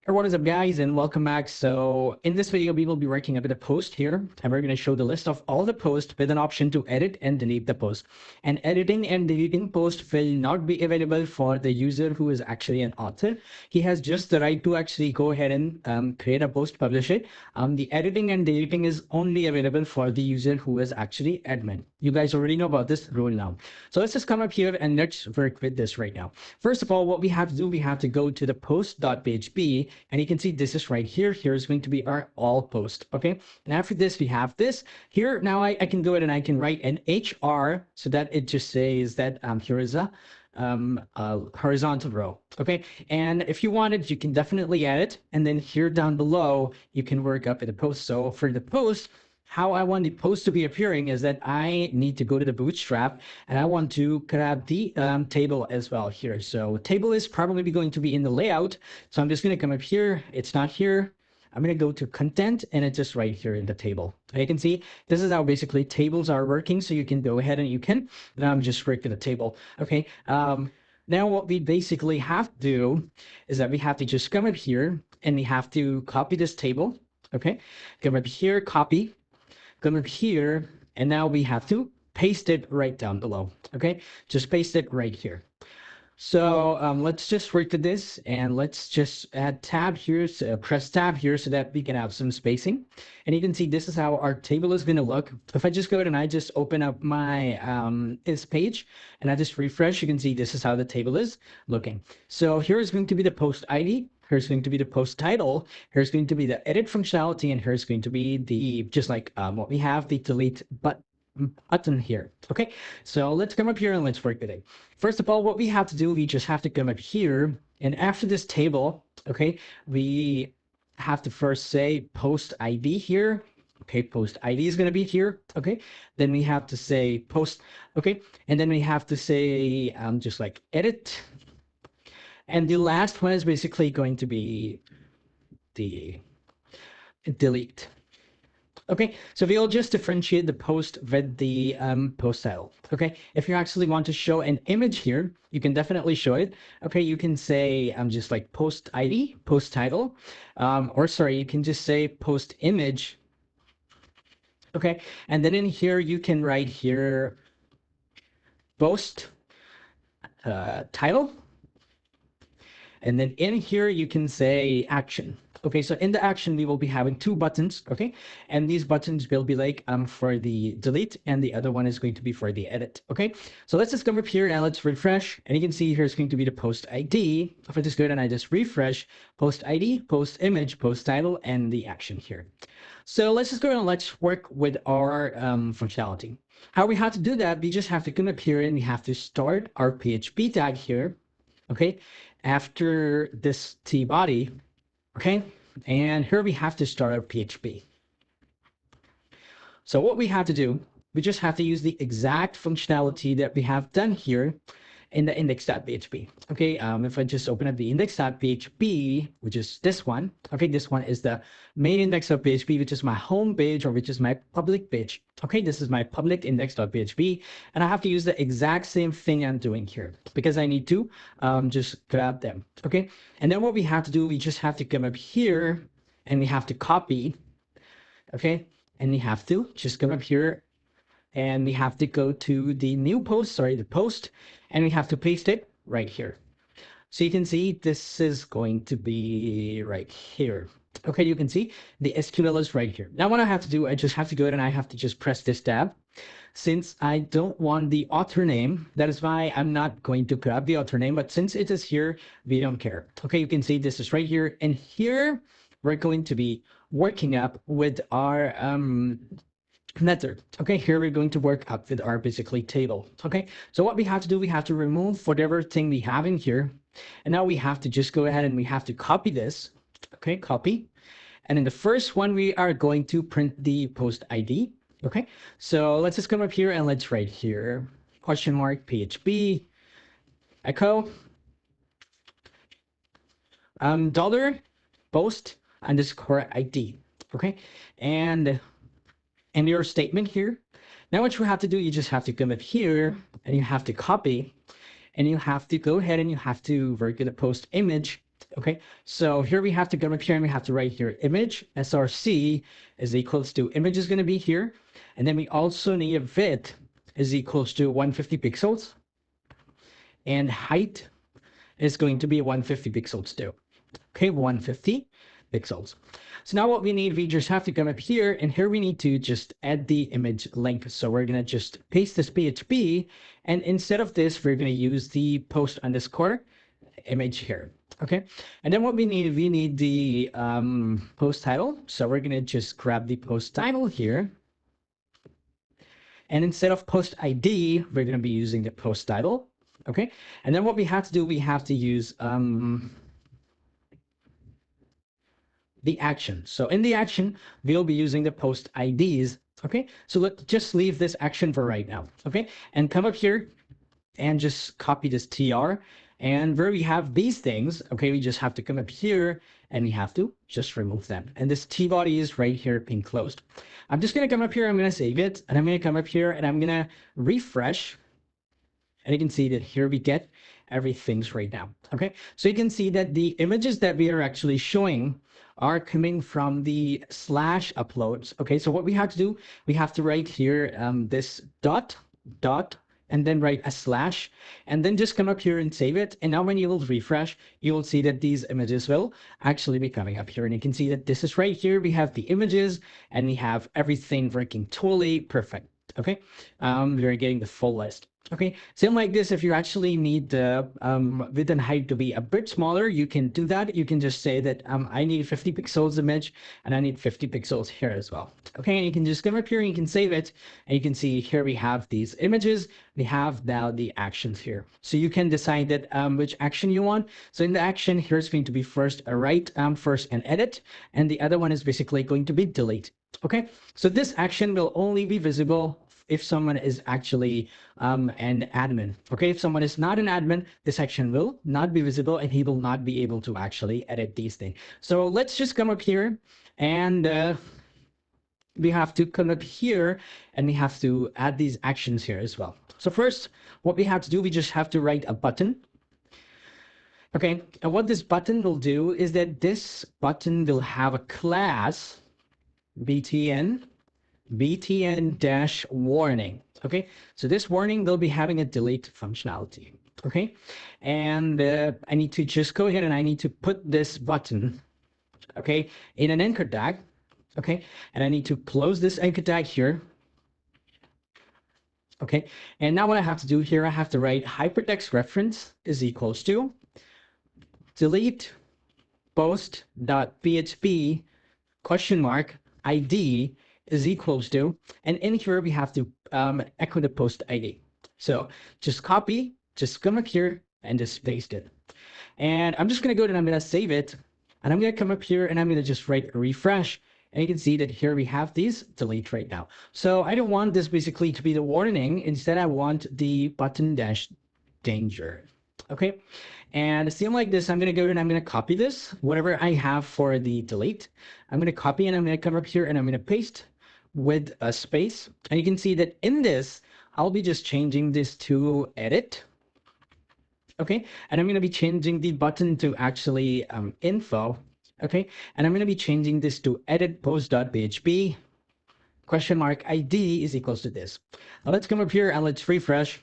Or what is up, guys, and welcome back. So in this video, we will be working a bit of post here, and we're going to show the list of all the posts with an option to edit and delete the post. And editing and deleting post will not be available for the user who is actually an author. He has just the right to actually go ahead and create a post, publish it. The editing and deleting is only available for the user who is actually admin. You guys already know about this rule now. So let's just come up here and let's work with this right now. First of all, what we have to do, we have to go to the post.php, and you can see this is right here. Here's going to be our all post. Okay. And after this, we have this here. Now I can go ahead and I can write an HR so that it just says that here is a horizontal row. Okay. And if you wanted, you can definitely add it. And then here down below, you can work up at the post. So for the post, how I want the post to be appearing is that I need to go to the bootstrap and I want to grab the table as well here. So table is probably going to be in the layout. So I'm just going to come up here. It's not here. I'm going to go to content and it's just right here in the table. You can see this is how basically tables are working. So you can go ahead and you can just work with the table. Okay. Now what we basically have to do is that we have to just come up here and we have to copy this table. Okay. Come up here, copy. Come up here, and now we have to paste it right down below. Okay, just paste it right here. So let's just work with this, and let's just add tab here, so press tab here so that we can have some spacing. And you can see this is how our table is going to look. If I just go ahead and I just open up my this page and I just refresh, you can see this is how the table is looking. So here is going to be the post ID. Here's going to be the post title. Here's going to be the edit functionality, and here's going to be the just like what we have, the delete button here. Okay, so let's come up here and let's work with it. First of all, what we have to do, we just have to come up here, and after this table, okay, we have to first say post ID here. Okay, post ID is going to be here. Okay, then we have to say post. Okay, and then we have to say just like edit. And the last one is basically going to be the delete. Okay, so we'll just differentiate the post with the post title. Okay, if you actually want to show an image here, you can definitely show it. Okay, you can say just like post ID, post title, or sorry, you can just say post image. Okay, and then in here, you can write here post title. And then in here, you can say action. Okay, so in the action, we will be having two buttons, okay? And these buttons will be like for the delete, and the other one is going to be for the edit, okay? So let's just come up here and let's refresh. And you can see here's going to be the post ID. If I just go and I just refresh, post ID, post image, post title, and the action here. So let's just go and let's work with our functionality. How we have to do that, we just have to come up here and we have to start our PHP tag here, okay? After this T body, okay? And here we have to start our PHP. So what we have to do, we just have to use the exact functionality that we have done here in the index.php. Okay, if I just open up the index.php, which is this one, okay, this one is the main index of PHP, which is my home page or which is my public page. Okay, this is my public index.php, and I have to use the exact same thing I'm doing here because I need to just grab them. Okay, and then what we have to do, we just have to come up here and we have to copy. Okay, and we have to just come up here and we have to go to the new post, sorry, the post, and we have to paste it right here. So you can see this is going to be right here. Okay, you can see the SQL is right here. Now what I have to do, I just have to go ahead and I have to just press this tab. Since I don't want the author name, that is why I'm not going to grab the author name, but since it is here, we don't care. Okay, you can see this is right here, and here we're going to be working up with our method. Okay, here we're going to work up with our basically table. Okay, so what we have to do, we have to remove whatever thing we have in here, and now we have to just go ahead and we have to copy this. Okay, copy, and in the first one we are going to print the post ID. Okay, so let's just come up here and let's write here question mark PHP echo dollar post underscore ID. Okay, and your statement here. Now what you have to do, you just have to come up here and you have to copy, and you have to go ahead and you have to work with the post image. Okay, so here we have to come up here and we have to write here image src is equals to image is going to be here. And then we also need a width is equals to 150 pixels. And height is going to be 150 pixels too. Okay, 150 pixels. So now what we need, we just have to come up here and here we need to just add the image link. So we're going to just paste this PHP. And instead of this, we're going to use the post underscore image here. Okay, and then what we need the post title. So we're gonna just grab the post title here, and instead of post ID, we're gonna be using the post title. Okay, and then what we have to do, we have to use the action. So in the action, we'll be using the post IDs. Okay, so let's just leave this action for right now. Okay, and come up here and just copy this tr, and where we have these things, okay, we just have to come up here and we have to just remove them, and this t body is right here being closed. I'm just going to come up here, I'm going to save it, and I'm going to come up here and I'm going to refresh, and you can see that here we get everything's right now. Okay, so you can see that the images that we are actually showing are coming from the slash uploads. Okay, so what we have to do, we have to write here this dot and then write a slash, and then just come up here and save it. And now when you will refresh, you will see that these images will actually be coming up here. And you can see that this is right here. We have the images and we have everything working totally perfect. Okay, we're getting the full list. Okay, same like this, if you actually need the width and height to be a bit smaller, you can do that. You can just say that I need 50 pixels image and I need 50 pixels here as well. Okay, and you can just come up here and you can save it, and you can see here we have these images. We have now the actions here. So you can decide that which action you want. So in the action, here's going to be first a write first and edit, and the other one is basically going to be delete. Okay, so this action will only be visible if someone is actually an admin. Okay, if someone is not an admin, this action will not be visible and he will not be able to actually edit these things. So let's just come up here and we have to come up here and we have to add these actions here as well. So first, what we have to do, we just have to write a button. Okay, and what this button will do is that this button will have a class btn dash warning. Okay, so this warning will be having a delete functionality. Okay, and I need to just go ahead and I need to put this button, okay, in an anchor tag. Okay, and I need to close this anchor tag here. Okay, and now what I have to do here, I have to write hypertext reference is equals to delete post.php question mark ID is equals to, and in here we have to echo the post ID. So just copy, just come up here and just paste it. And I'm just going to go and I'm going to save it. And I'm going to come up here and I'm going to just write a refresh. And you can see that here we have these delete right now. So I don't want this basically to be the warning. Instead, I want the button dash danger. Okay, and same like this, I'm going to go and I'm going to copy this, whatever I have for the delete. I'm going to copy and I'm going to come up here and I'm going to paste with a space. And you can see that in this, I'll be just changing this to edit. Okay, and I'm going to be changing the button to actually info. Okay, and I'm going to be changing this to edit post.php question mark ID is equals to this. Now let's come up here and let's refresh.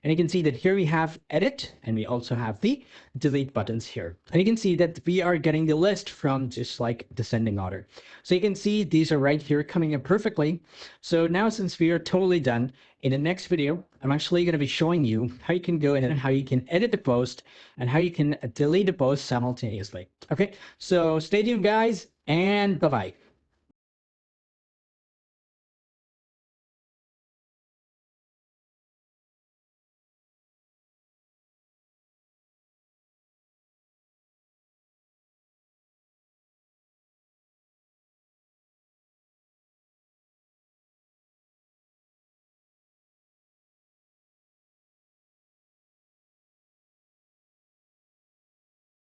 And you can see that here we have edit and we also have the delete buttons here. And you can see that we are getting the list from just like descending order. So you can see these are right here coming in perfectly. So now since we are totally done, in the next video, I'm actually going to be showing you how you can go in and how you can edit the post and how you can delete the post simultaneously. Okay, so stay tuned guys and bye-bye.